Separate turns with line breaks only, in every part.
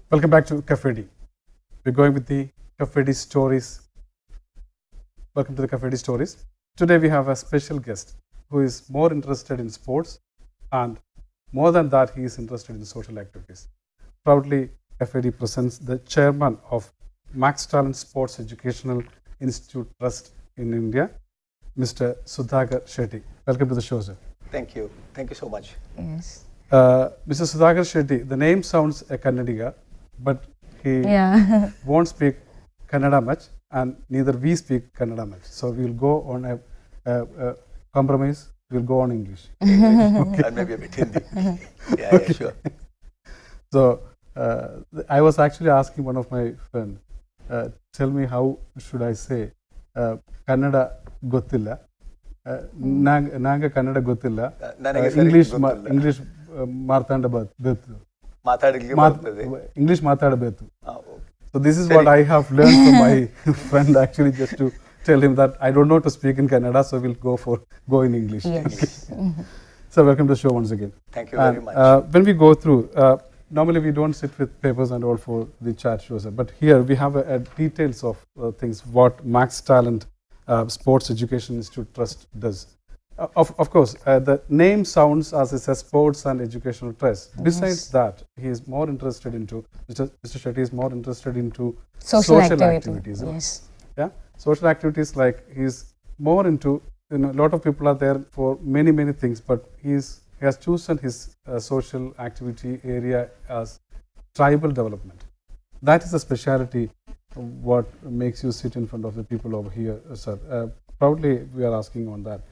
Welcome back to Cafe D. We're going with the Cafe D stories. Welcome to the Cafe D stories. Today we have a special guest who is more interested in sports, and more than that, he is interested in social activities. Proudly, Cafe D presents the chairman of Maxtalent Sports Educational Institute Trust in India, Mr. Sudhakar Shetty. Welcome to the show, sir.
Thank you. Thank you so much.
Yes.
Mr. Sudhakar Shetty, the name sounds a Kannadiga, but he won't speak Kannada much, and neither we speak Kannada much. So we'll go on a compromise. We'll go on English.
Okay. And maybe a bit Hindi. Yeah, sure.
So I was actually asking one of my friends, tell me how should I say Kannada gottilla. Nanga Kannada gottilla. English ಮಾತಾಡಬೇಕು. English ಮಾತಾಡಬೇಕು. So this is what I have learned from my friend, actually, just to tell him that I don't know to speak in Kannada, so we'll go in English.
Yes.
So welcome to the show once again.
Thank you very much.
When we go through, normally we don't sit with papers and all for the chat shows, but here we have details of things what Maxtalent Sports Education Institute Trust does. Of course, the name sounds as it's a sports and educational trust. Besides that, he is more interested into, Mr. Shetty is more interested into social activities.
Yes.
Yeah, social activities, like he's more into, a lot of people are there for many things, but he has chosen his social activity area as tribal development. That is a speciality what makes you sit in front of the people over here, sir. Proudly we are asking on that.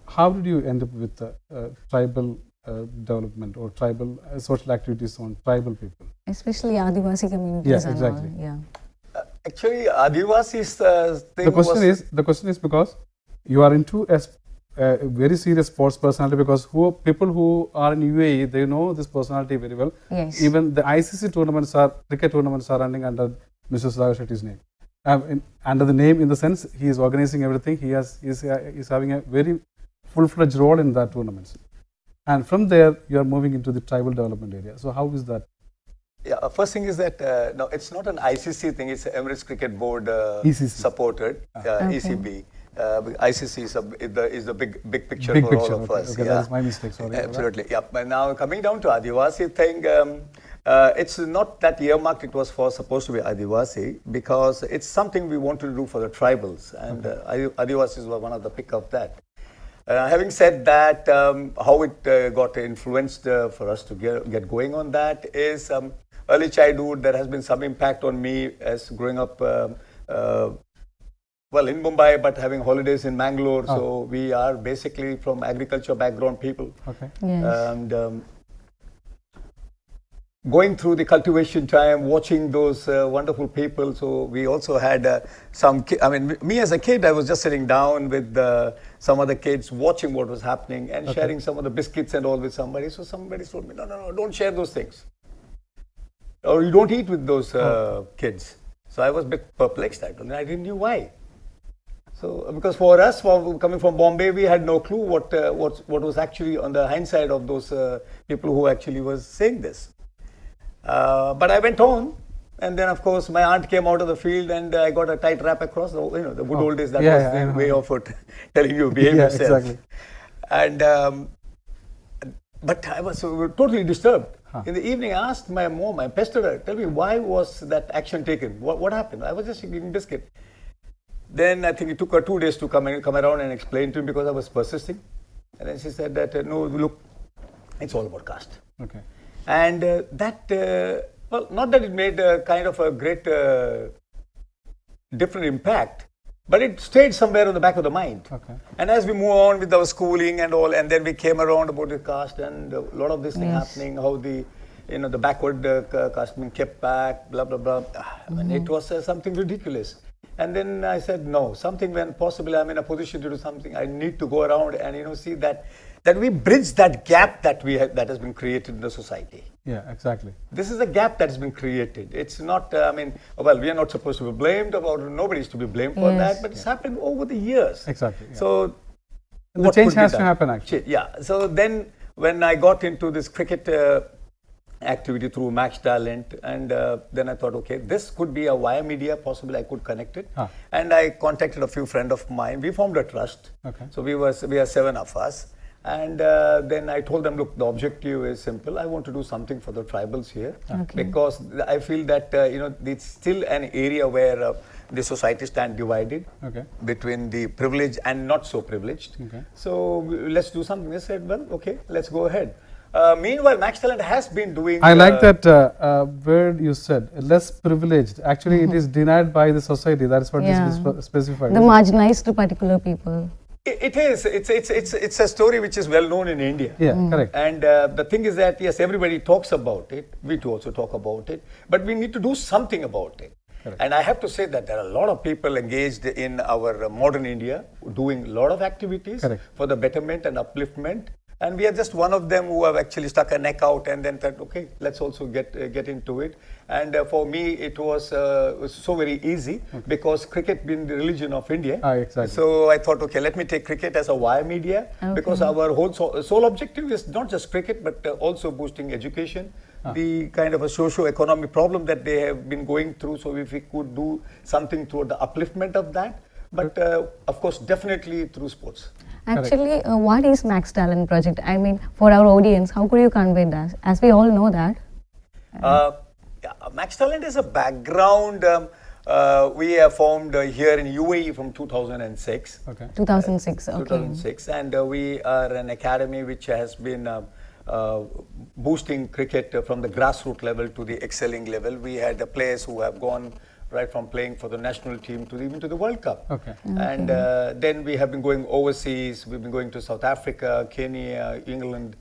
How did you end up with tribal development or tribal social activities on tribal people?
Especially Adivasi communities.
Yeah, exactly.
And all. Yeah.
Actually, Adivasi's thing
the question is because you are into a very serious sports personality, because people who are in UAE, they know this personality very well.
Yes.
Even the ICC cricket tournaments are running under Mr. Sudhakar Shetty's name. Under the name, in the sense he is organizing everything. He is having a very full-fledged role in that tournaments, and from there you are moving into the tribal development area. So how is that?
Yeah, first thing is that no, it's not an ICC thing. It's Emirates Cricket Board supported, ECB. ICC is the big picture for all of us.
Okay, that is my mistake. Sorry.
Absolutely. Yeah. But now coming down to Adivasi thing, it's not that earmarked. It was supposed to be Adivasi, because it's something we wanted to do for the tribals, and Adivasis were one of the pick of that. Having said that, how it got influenced for us to get going on that is early childhood. There has been some impact on me as growing up. Well, in Mumbai, but having holidays in Mangalore. So we are basically from agriculture background people.
Okay.
Yes.
And going through the cultivation time, watching those wonderful people. So we also had me as a kid, I was just sitting down with some other kids, watching what was happening and sharing some of the biscuits and all with somebody. So somebody told me, no, don't share those things. Or you don't eat with those kids. So I was a bit perplexed. I didn't know why. So, because for us, coming from Bombay, we had no clue what was actually on the hindsight of those people who actually was saying this. But I went on, and then of course my aunt came out of the field, and I got a tight wrap across the good old days. That was the way of it, telling you behave yourself.
Exactly.
And but I was totally disturbed. In the evening, I asked my mom, I pestered her, tell me, why was that action taken? What happened? I was just eating biscuit. Then I think it took her 2 days to come around and explain to me, because I was persisting. And then she said that, no, look, it's all about caste.
Okay.
And well, not that it made kind of a great different impact, but it stayed somewhere on the back of the mind.
Okay.
And as we move on with our schooling and all, and then we came around about the caste and a lot of this thing happening, how the backward caste being kept back, blah, blah, blah. I mean, it was something ridiculous. And then I said, no, something when possibly I'm in a position to do something, I need to go around and see that we bridge that gap that has been created in the society.
Yeah, exactly.
This is a gap that has been created. It's not, well, we are not supposed to be blamed, or nobody is to be blamed for that, but it's happened over the years.
Exactly. Yeah.
So
the change has to happen, actually.
Yeah. So then when I got into this cricket activity through Maxtalent, and then I thought, okay, this could be a via media, possibly I could connect it. And I contacted a few friends of mine. We formed a trust.
Okay.
So we are 7 of us. And then I told them, look, the objective is simple. I want to do something for the tribals here, because I feel that it's still an area where the society stand divided between the privileged and not so privileged. So let's do something. They said, well, okay, let's go ahead. Meanwhile, Maxtalent has been doing.
I like that word you said, less privileged. Actually, it is denied by the society. That's what is specified.
The marginalized particular people.
It is. It's a story which is well known in India.
Yeah, correct.
And the thing is that, yes, everybody talks about it. We too also talk about it. But we need to do something about it. Correct. And I have to say that there are a lot of people engaged in our modern India doing a lot of activities for the betterment and upliftment. And we are just one of them who have actually stuck a neck out and then thought, okay, let's also get into it. And for me, it was so very easy because cricket being the religion of India.
Exactly.
So I thought, okay, let me take cricket as a wire media because our whole sole objective is not just cricket, but also boosting education, the kind of a socio-economic problem that they have been going through. So if we could do something toward the upliftment of that, but of course, definitely through sports.
Actually, what is Maxtalent project? I mean, for our audience, how could you convey that? As we all know that.
Maxtalent is a background we have formed here in UAE from 2006.
2006, okay.
2006, and we are an academy which has been boosting cricket from the grassroots level to the excelling level. We had players who have gone right from playing for the national team to even to the World Cup. And then we have been going overseas. We've been going to South Africa, Kenya, England,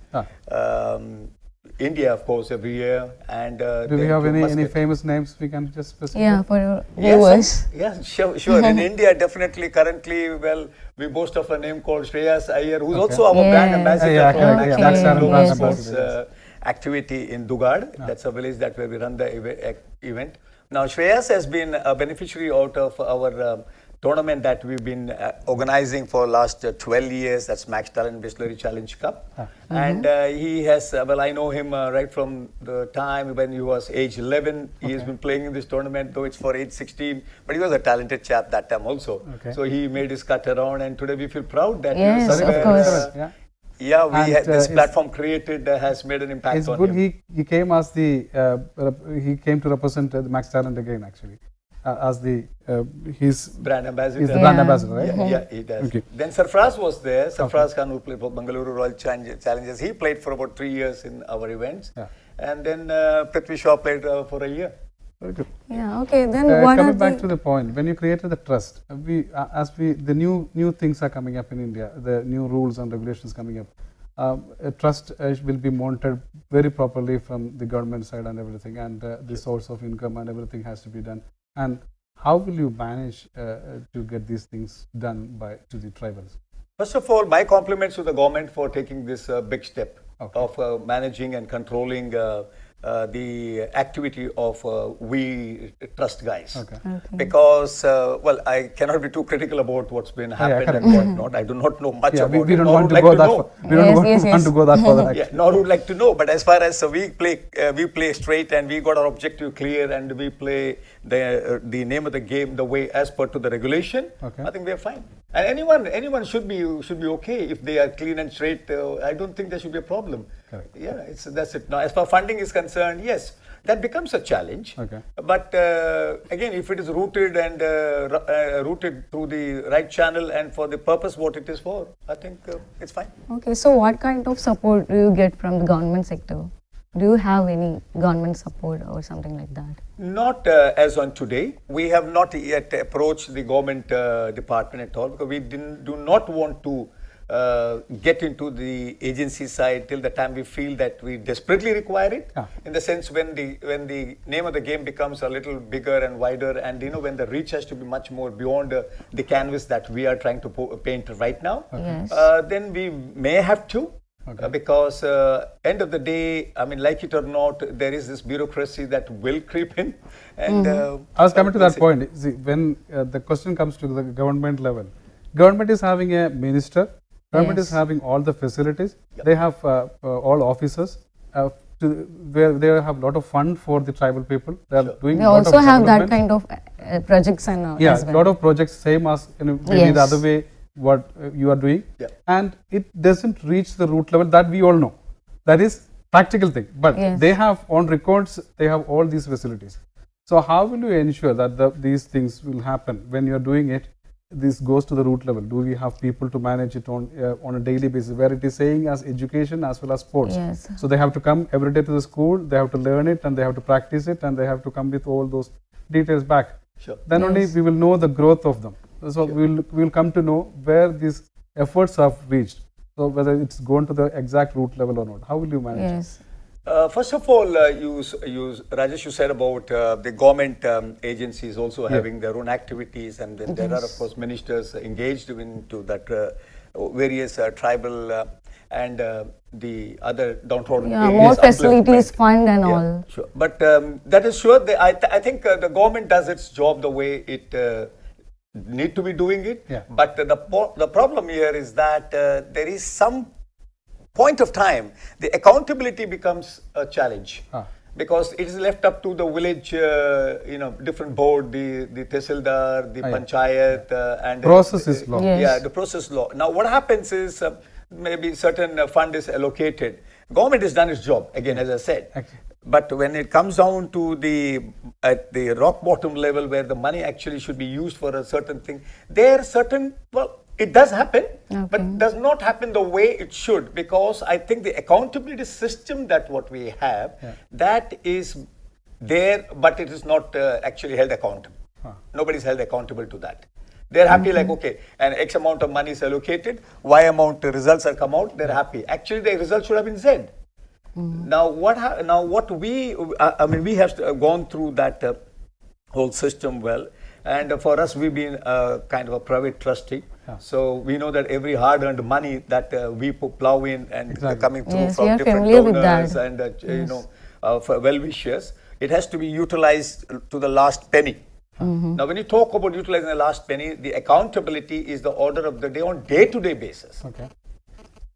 India, of course, every year. And
do we have any famous names we can just specify?
Yeah, for your viewers.
Yes, sure. In India, definitely, currently, well, we boast of a name called Shreyas Iyer, who's also our brand ambassador for Maxtalent activity in Dugad. That's a village where we run the event. Now, Shreyas has been a beneficiary out of our tournament that we've been organizing for last 12 years. That's Maxtalent Distillery Challenge Cup. And he has, well, I know him right from the time when he was age 11. He has been playing in this tournament, though it's for age 16. But he was a talented chap that time also. So he made his cut around, and today we feel proud that
yes, of course.
This platform created has made an impact on him.
It's good he came as he came to represent the Maxtalent again, actually, as his
brand ambassador.
He's the brand ambassador, right?
Yeah, he does. Then Sarfraz was there. Sarfraz Khan, who played for Bengaluru Royal Challengers. He played for about 3 years in our events. And then Prithvi Shaw played for a year.
Very good.
Yeah, okay. Then what
coming back to the point, when you created the trust, the new things are coming up in India, the new rules and regulations coming up. A trust will be monitored very properly from the government side and everything, and the source of income and everything has to be done. And how will you manage to get these things done to the tribals?
First of all, my compliments to the government for taking this big step of managing and controlling the activity of we trust guys. Because, well, I cannot be too critical about what's been happened and whatnot. I do not know much about
we
it.
Don't want to go that far. We don't want to go that far.
Nor would like to know. But as far as we play straight and we got our objective clear and we play the name of the game the way as per to the regulation, I think we are fine. And anyone should be okay if they are clean and straight. I don't think there should be a problem. Yeah, that's it. Now, as far as funding is concerned, yes, that becomes a challenge. But again, if it is rooted and rooted through the right channel and for the purpose what it is for, I think it's fine.
Okay, so what kind of support do you get from the government sector? Do you have any government support or something like that?
Not as on today. We have not yet approached the government department at all because we do not want to get into the agency side till the time we feel that we desperately require it. In the sense when the name of the game becomes a little bigger and wider, and when the reach has to be much more beyond the canvas that we are trying to paint right now, then we may have to. Because end of the day, I mean, like it or not, there is this bureaucracy that will creep in. And
I was coming to that point. See, when the question comes to the government level, government is having a minister, government is having all the facilities, they have all officers. where they have a lot of fund for the tribal people. They are doing
They
lot
also
of
have that
development.
kind of projects and
Yeah,
as
a
well.
lot of projects same as maybe the
Yes.
other way what you are doing,
Yeah.
and it doesn't reach the root level that we all know. That is practical thing, but
Yes.
they have on records, they have all these facilities. So how will you ensure that these things will happen when you are doing it? This goes to the root level. Do we have people to manage it on a daily basis, where it is saying as education as well as sports?
Yes.
So they have to come every day to the school, they have to learn it, and they have to practice it, and they have to come with all those details back.
Sure.
Then only
Yes.
we will know the growth of them. So we will come to know where these efforts have reached. So whether it's gone to the exact root level or not. How will you manage it?
Yes.
First of all, Rajesh, you said about the government agencies also having their own activities, and then there are, of course, ministers engaged into that various tribal and the other downtrodden
Yeah,
areas.
more facilities,
upliftment.
fund and
Yeah,
all.
sure. But that is sure. I think the government does its job the way it need to be doing it.
Yeah.
But the problem here is that there is some point of time the accountability becomes a challenge. Because it is left up to the village, different board, the tehsildar, the panchayat, and
Process is long.
Yes.
Yeah, the process law. Now, what happens is maybe certain fund is allocated. Government has done its job again, as I said.
Actually.
But when it comes down to at the rock bottom level, where the money actually should be used for a certain thing, there are certain it does happen, but does not happen the way it should, because I think the accountability system that what we have, that is there, but it is not actually held accountable. Nobody is held accountable to that. They're happy like, okay, and X amount of money is allocated, Y amount results are come out, they're happy. Actually, the results should have been Z. Now, what we have gone through that whole system well, and for us, we've been kind of a private trustee. So we know that every hard-earned money that we plow in and coming through
Yes, we
from
are
different
familiar with
donors
that.
and for well-wishers, it has to be utilized to the last penny. Now, when you talk about utilizing the last penny, the accountability is the order of the day on day-to-day basis.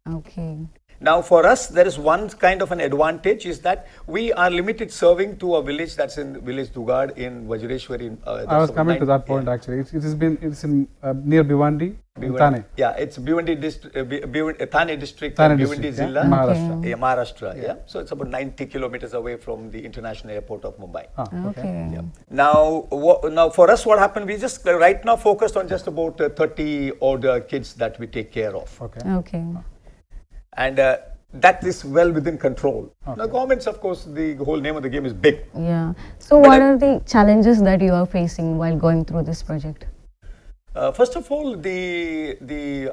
Okay.
Now, for us, there is one kind of an advantage is that we are limited serving to a village that's in village Dugad in Vajreshwari.
I was coming to that point actually. It's in near Bhiwandi, in Thane.
Yeah, it's Bhiwandi district, Thane district,
Thane
Bhiwandi
district, yeah,
Zilla,
Maharashtra.
Yeah, Maharashtra. Yeah. So it's about 90 kilometers away from the international airport of Mumbai.
Okay.
Now, for us, what happened? We just right now focused on just about 30 odd kids that we take care of.
Okay.
And that is well within control. Now, governments, of course, the whole name of the game is big.
Yeah. So, what are the challenges that you are facing while going through this project?
First of all, the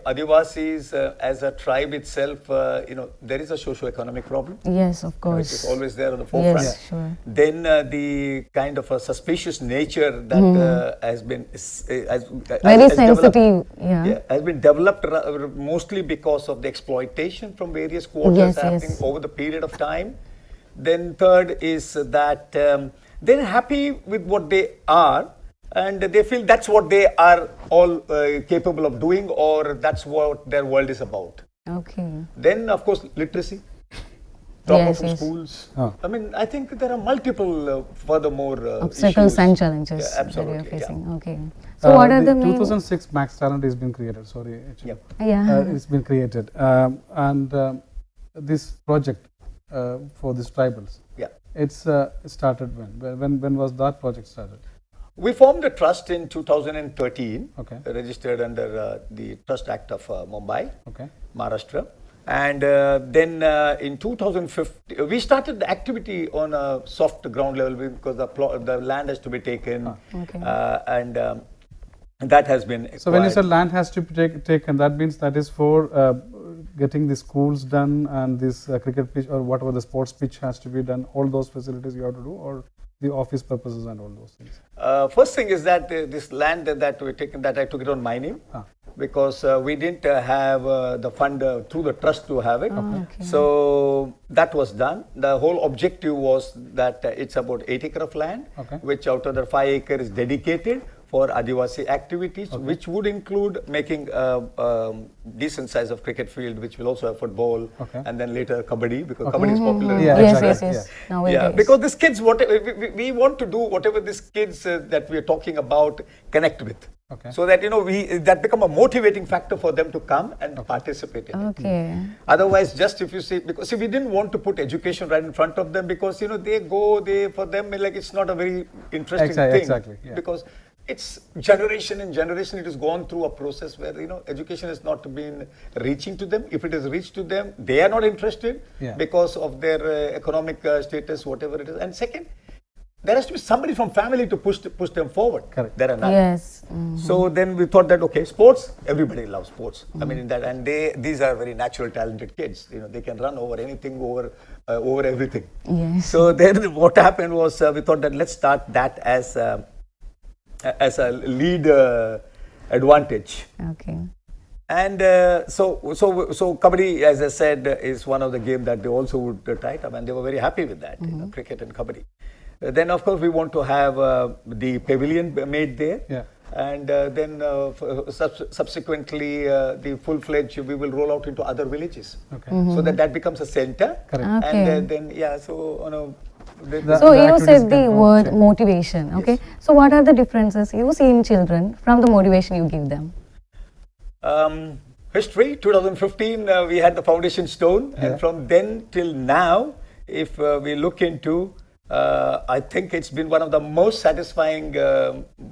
Adivasis as a tribe itself, there is a socio-economic problem.
Yes, of course.
Which is always there on the forefront.
Yes, sure.
Then the kind of a suspicious nature that has been
Very sensitive.
has been developed mostly because of the exploitation from various quarters happening over the period of time. Then third is that they're happy with what they are, and they feel that's what they are all capable of doing, or that's what their world is about.
Okay.
Then, of course, literacy. Drop out from schools. I mean, I think there are multiple furthermore
obstacles
issues.
and challenges
that
you are facing.
Yeah.
Okay. So, what are the main...
2006 Maxtalent has been created. Sorry.
Yeah.
It's been created. And this project for these tribals, it's started when? When was that project started?
We formed a trust in 2013, registered under the Trust Act of Mumbai, Maharashtra. And then in 2015, we started the activity on a soft ground level because the land has to be taken. And that has been acquired.
So when you said land has to be taken, that means that is for getting the schools done and this cricket pitch or whatever the sports pitch has to be done, all those facilities you have to do, or the office purposes and all those things?
First thing is that this land that we taken, that I took it on my name, because we didn't have the fund through the trust to have it. So that was done. The whole objective was that it's about 8 acres of land, which out of the 5 acres is dedicated for Adivasi activities, which would include making a decent size of cricket field, which will also have football, and then later kabaddi, because kabaddi is popular.
Yeah,
Yes,
exactly.
yes, yes. Nowadays.
Yeah, because these kids, whatever we want to do, whatever these kids that we are talking about connect with, so that that become a motivating factor for them to come and participate in it.
Okay.
Otherwise, just if you see, because see, we didn't want to put education right in front of them, because for them like it's not a very interesting thing.
Exactly. Yeah.
Because it's generation and generation, it has gone through a process where education has not been reaching to them. If it is reached to them, they are not interested because of their economic status, whatever it is. And second, there has to be somebody from family to push them forward.
Correct.
There are none.
Yes.
So then we thought that, okay, sports, everybody loves sports. I mean, these are very natural, talented kids. They can run over anything, over everything.
Yes.
So then what happened was we thought that let's start that as a lead advantage.
Okay.
And so kabaddi, as I said, is one of the games that they also would try it up, and they were very happy with that, cricket and kabaddi. Then, of course, we want to have the pavilion made there.
Yeah.
And then subsequently, the full-fledged, we will roll out into other villages.
Okay.
So that becomes a center.
Correct.
Okay.
And then, so,
So you
activities
said the
can
word
change.
motivation, okay? So what are the differences you see in children from the motivation you give them?
History, 2015, we had the foundation stone. And from then till now, if we look into, I think it's been one of the most satisfying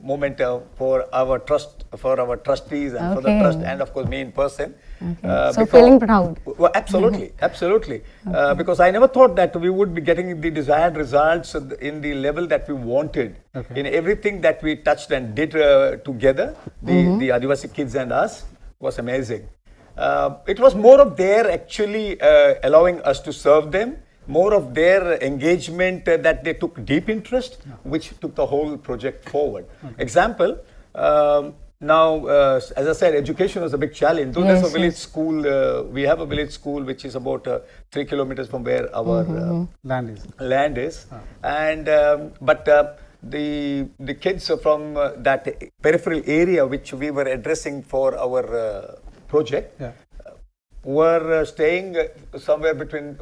moment for our trustees and for the trust, and of course me in person.
Okay. So feeling proud.
Well, absolutely, absolutely. Because I never thought that we would be getting the desired results in the level that we wanted. In everything that we touched and did together, the Adivasi kids and us, was amazing. It was more of their actually allowing us to serve them, more of their engagement that they took deep interest, which took the whole project forward. Example, now, as I said, education was a big challenge. Though there's a village school, we have a village school which is about 3 kilometers from where our land is. And but the kids from that peripheral area which we were addressing for our project were staying somewhere between,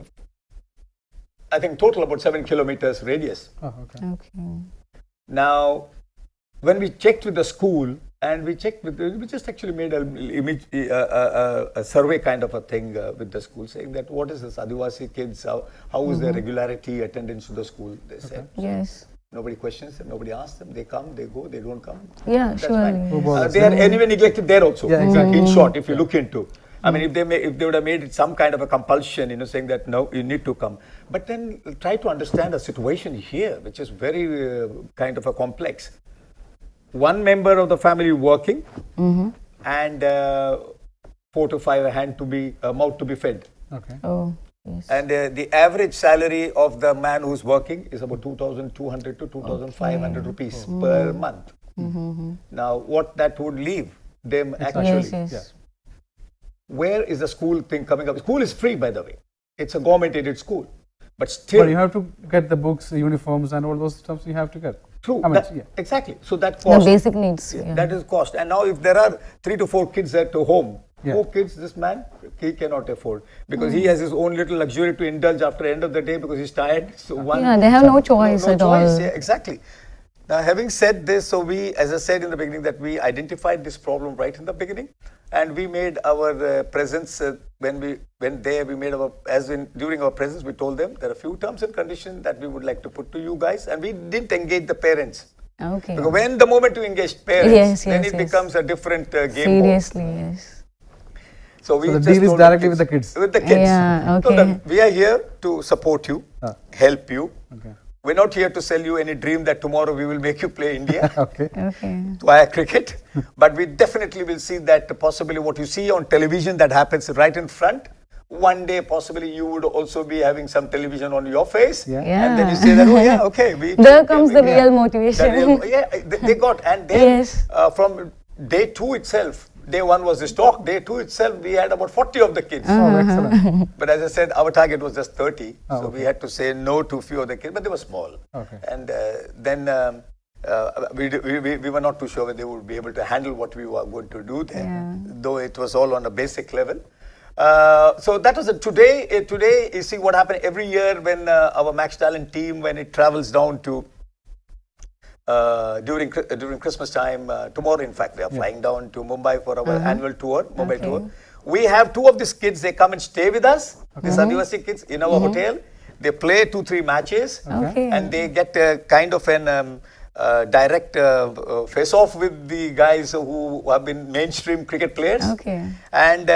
I think, total about 7 kilometers radius.
Okay.
Now, when we checked with the school, and we just actually made a survey kind of a thing with the school, saying that what is this Adivasi kids, how is their regularity, attendance to the school? They said.
Yes.
Nobody questions them, nobody asks them, they come, they go, they don't come.
Yeah,
That's
surely.
fine. They are anyway neglected there also.
Yeah, exactly.
In short, if you look into. I mean, if they would have made it some kind of a compulsion, saying that no, you need to come. But then try to understand the situation here, which is very kind of a complex. One member of the family working, and 4 to 5 mouth to be fed.
Okay.
Oh, yes.
And the average salary of the man who's working is about 2,200 to 2,500 rupees per month. Now, what that would leave them actually.
Yes.
Where is the school thing coming up? School is free, by the way. It's a government-aided school. But still...
But you have to get the books, uniforms and all those stuff you have to get.
True.
I mean,
exactly. So that cost...
The basic needs.
That is cost. And now if there are 3 to 4 kids at home, 4 kids, this man, he cannot afford. Because he has his own little luxury to indulge after the end of the day because he's tired. So
they have no choice at all.
Yeah, exactly. Now, having said this, so we, as I said in the beginning, that we identified this problem right in the beginning. And we made our presence, when we went there, we made our, during our presence, we told them there are a few terms and conditions that we would like to put to you guys. And we didn't engage the parents.
Okay.
Because when the moment you engage parents, then it becomes a different game.
Seriously, yes.
So
the deal is directly with the kids.
With the kids.
Yeah, okay.
So we are here to support you, help you.
Okay.
We're not here to sell you any dream that tomorrow we will make you play India.
Okay.
Via cricket. But we definitely will see that possibly what you see on television that happens right in front, one day possibly you would also be having some television on your face.
Yeah.
And then you say that, oh yeah, okay.
There comes the real motivation.
They got. And then from day 2 itself, day 1 was the stock. Day 2 itself, we had about 40 of the kids.
Oh, excellent.
But as I said, our target was just 30. So we had to say no to a few of the kids, but they were small.
Okay.
And then we were not too sure whether they would be able to handle what we were going to do there,
Yeah.
though it was all on a basic level. So that was today you see what happened every year when our Maxtalent team, when it travels down to during Christmas time, tomorrow in fact, we are flying down to Mumbai for our annual tour, Mumbai tour. We have 2 of these kids, they come and stay with us, these Adivasi kids, in our hotel. They play 2-3 matches,
Okay.
and they get a kind of an direct face-off with the guys who have been mainstream cricket players.
Okay.
And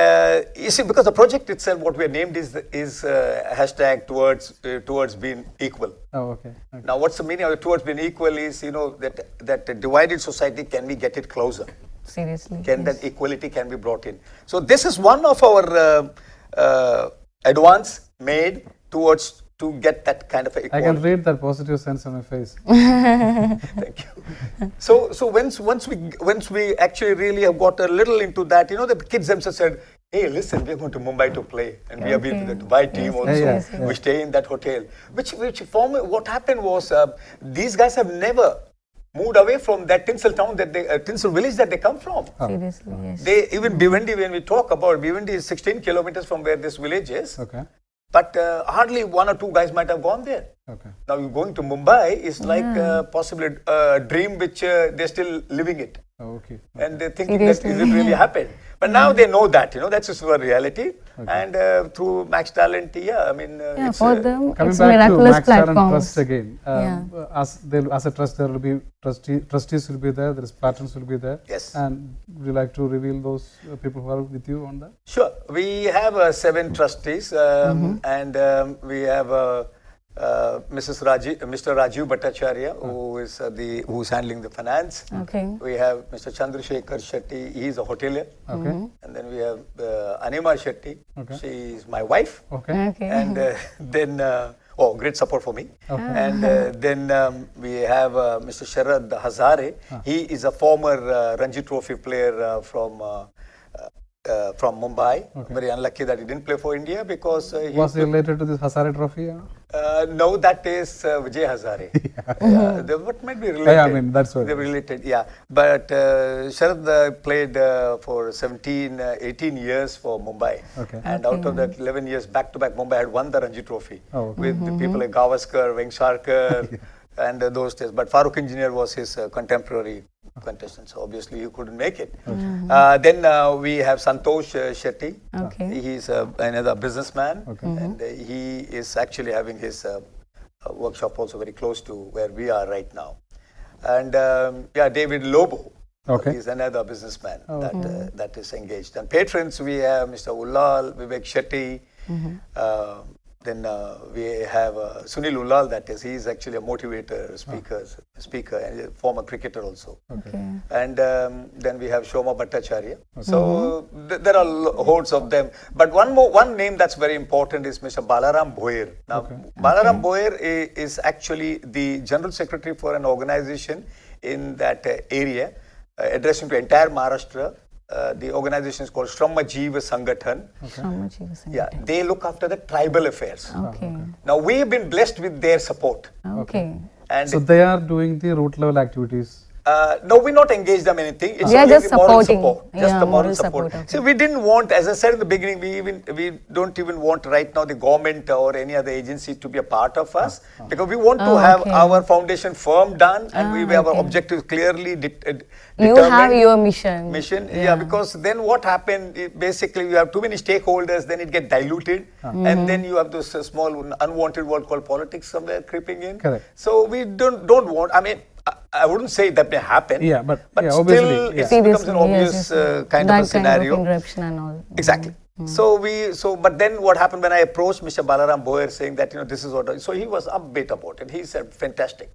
you see, because the project itself, what we have named is hashtag towards being equal.
Oh, okay. Okay.
Now, what's the meaning of towards being equal is, that a divided society, can we get it closer?
Seriously.
Can
yes.
that equality can be brought in? So this is one of our advance made towards to get that kind of equality.
I can read that positive sense on my face.
Thank you. So once we actually really have got a little into that, the kids themselves said, hey, listen, we're going to Mumbai to play, and we have been to the Dubai team
Yes,
also.
yes,
We stay in that hotel. What happened was these guys have never moved away from that tinsel town tinsel village that they come from.
Seriously, yes.
Even Bhiwandi, when we talk about Bhiwandi, is 16 kilometers from where this village is.
Okay.
But hardly 1 or 2 guys might have gone there.
Okay.
Now going to Mumbai is like possibly a dream which they're still living it.
Oh, okay.
And they're thinking that is it
Seriously.
really happened. But now they know that, that's just a reality. And through Maxtalent,
Yeah,
it's
for them,
Coming
it's a
back to
miraculous
Maxtalent
platform.
Trust again.
Yeah.
As a trust, there will be trustees will be there. There is patrons will be there.
Yes.
And would you like to reveal those people who are with you on that?
Sure. We have 7 trustees, and we have Mr. Rajiv Bhattacharya, who's handling the finance.
Okay.
We have Mr. Chandrasekhar Shetty, he's a hotelier.
Okay.
And then we have Anima Shetty,
Okay.
she is my wife.
Okay.
Okay.
And then, great support for me.
Okay.
And then we have Mr. Sharad Hazare. He is a former Ranji Trophy player from Mumbai.
Okay.
Very unlucky that he didn't play for India because
Was he related to this Hazare Trophy?
no, that is Vijay Hazare. Yeah, they might be related.
Yeah, I mean, that's what it
They're
is.
related, yeah. But Sharad played for 18 years for Mumbai.
Okay.
And out of that 11 years, back-to-back, Mumbai had won the Ranji Trophy
Oh, okay.
with the people like Gavaskar, Vengsarkar, and those days. But Farooq Engineer was his contemporary contestant, so obviously he couldn't make it. Then we have Santosh Shetty.
Okay.
He's another businessman,
Okay.
and he is actually having his workshop also very close to where we are right now. And David Lobo.
Okay.
He's another businessman
Oh,
that is engaged. And patrons, we have Mr. Ullal, Vivek Shetty. Then we have Sunil Ullal, that is, he's actually a motivator, speaker, and a former cricketer also.
Okay.
And then we have Shoma Bhattacharya. So there are hordes of them. But one name that's very important is Mr. Balaram Bhoyer. Now, Balaram Bhoyer is actually the general secretary for an organization in that area, addressing to entire Maharashtra. The organization is called Shramajjeeva Sangathan. Yeah, they look after the tribal affairs.
Okay.
Now, we have been blessed with their support.
Okay.
And
So they are doing the root level activities.
no, we not engaged them in anything. It's
We are
only
just
the moral
supporting.
support. Just
Yeah,
the moral
moral
support.
support, okay.
See, we didn't want, as I said in the beginning, we don't even want right now the government or any other agency to be a part of us, because we want to have
okay.
our foundation firm done, and we have our
okay.
objectives clearly determined.
You have your mission.
Yeah, because then what happened, basically you have too many stakeholders, then it get diluted, and then you have this small unwanted word called politics somewhere creeping in.
Correct.
So we don't want, I mean, I wouldn't say that may happen.
Yeah, but yeah,
still
obviously, yeah.
it becomes an
Seriously,
obvious
yes, yes.
kind
That
of a scenario.
Kind of interruption and all.
Exactly. But then what happened when I approached Mr. Balaram Boyer saying that, this is what, so he was upbeat about it. He said, fantastic.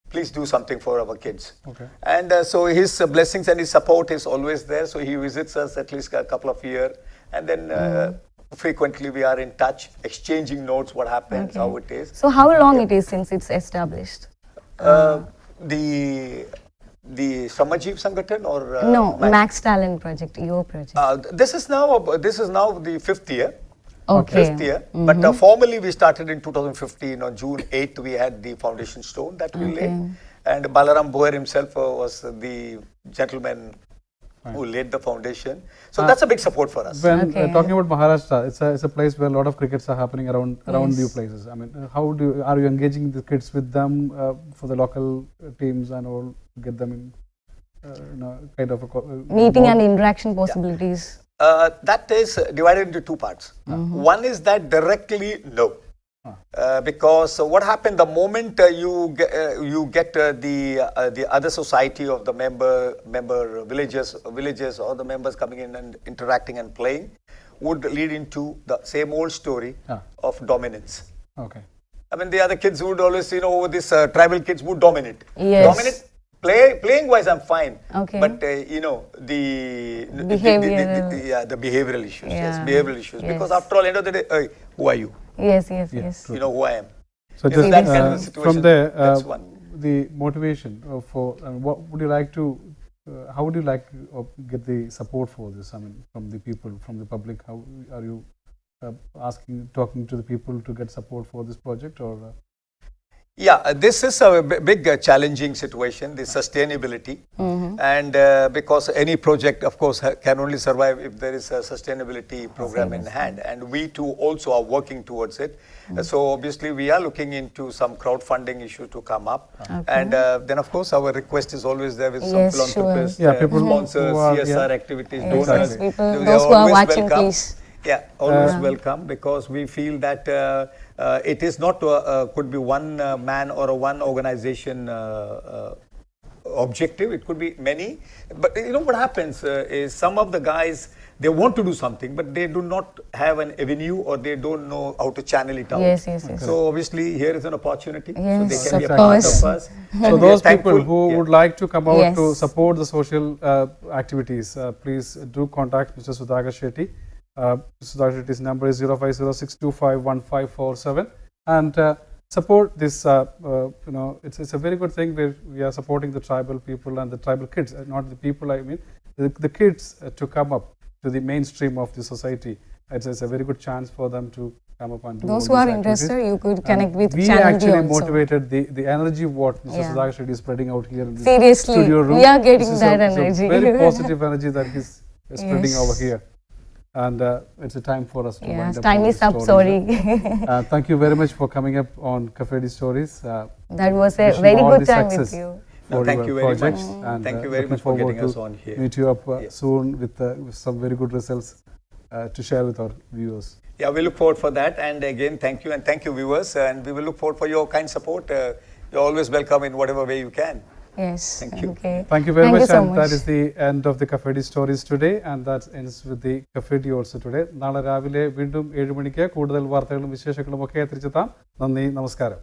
Please do something for our kids.
Okay.
And so his blessings and his support is always there. So he visits us at least a couple of years. And then frequently we are in touch, exchanging notes, what happens, how it is.
So how long it is since it's established?
The Shramajjeev Sangathan or
No, Maxtalent project, your project.
this is now the 5th year.
Okay.
5th year. But formally we started in 2015 on June 8th. We had the foundation stone that we laid. and Balaram Boer himself was the gentleman who laid the foundation. So that's a big support for us.
When
Okay.
talking about Maharashtra, it's a place where a lot of crickets are happening around
Yes.
you places. I mean, are you engaging the kids with them for the local teams and all, get them in kind of a
Meeting
more-
and interaction possibilities.
That is divided into two parts. One is that directly no. Because what happened the moment you get the other society of the member villages or the members coming in and interacting and playing would lead into the same old story of dominance.
Okay.
I mean, the other kids would always, this tribal kids would dominate.
Yes.
Dominate. Playing wise, I'm fine.
Okay.
But the
Behavioral.
the behavioral issues. Yes,
Yeah.
behavioral issues.
Yes.
Because after all, end of the day, hey, who are you?
Yes, yes,
Yeah,
yes.
true.
You know who I am.
So
So
just
that kind
of a situation,
from there,
that's one.
the motivation for what would you like to, how would you like to get the support for this? I mean, from the people, from the public, how are you talking to the people to get support for this project or?
Yeah, this is a big challenging situation, the sustainability. And because any project, of course, can only survive if there is a sustainability program in hand. And we too also are working towards it. So obviously we are looking into some crowdfunding issues to come up.
Okay.
And then of course our request is always there with some
Yes,
philanthropists,
sure. Yeah, people
sponsors,
who are-
CSR
yeah.
activities,
Yes,
donors.
yes, people,
They are
those who are
always
watching,
welcome.
please.
Yeah, always welcome, because we feel that it is not could be one man or a one organization objective. It could be many. But what happens is some of the guys, they want to do something, but they do not have an avenue or they don't know how to channel it out.
Yes, yes, yes.
So obviously here is an opportunity.
Yes,
so they can be a
of
part
course.
of us.
So
And we are
those people
thankful.
who
Yeah.
would like to come out to
Yes.
support the social activities, please do contact Mr. Sudhakar Shetty. Mr. Sudhakar Shetty's number is 0506251547 and support this. It's a very good thing where we are supporting the tribal people and the tribal kids, not the people. I mean, the kids to come up to the mainstream of the society. It's a very good chance for them to come up and do
Those
all
who are
these activities.
interested, you could connect with
We
Channel D
actually
also.
motivated the energy what Mr.
Yeah.
Sudhakar Shetty is spreading out here in the
Seriously,
studio room.
we are getting
This is
that
it's
energy.
very positive energy that he's spreading
Yes.
over here. And it's a time for us to
Yes,
wind up.
time
on
is
this
up,
story.
sorry.
Thank you very much for coming up on Cafe D Stories.
That was a
Wishing
very
all
good
the
time with
success.
you.
No,
for
thank
your
you very much.
projects and
Thank you very
looking
much for
forward
getting us
to
on here.
meet you up
Yes.
soon with some very good results to share with our viewers.
Yeah, we look forward for that. And again, thank you, and thank you, viewers. And we will look forward for your kind support. You're always welcome in whatever way you can.
Yes.
Thank you.
Okay.
Thank you very
Thank
much,
you so
and
much.
that is the end of the Cafe D Stories today, and that ends with the Cafe D also today. നാളെ രാവിലെ വീണ്ടും 7 മണിക്ക് കൂടുതൽ വാർത്തകളും വിശേഷങ്ങളും ഒക്കെ എത്തിച്ചെത്താം. നന്ദി, നമസ്കാരം.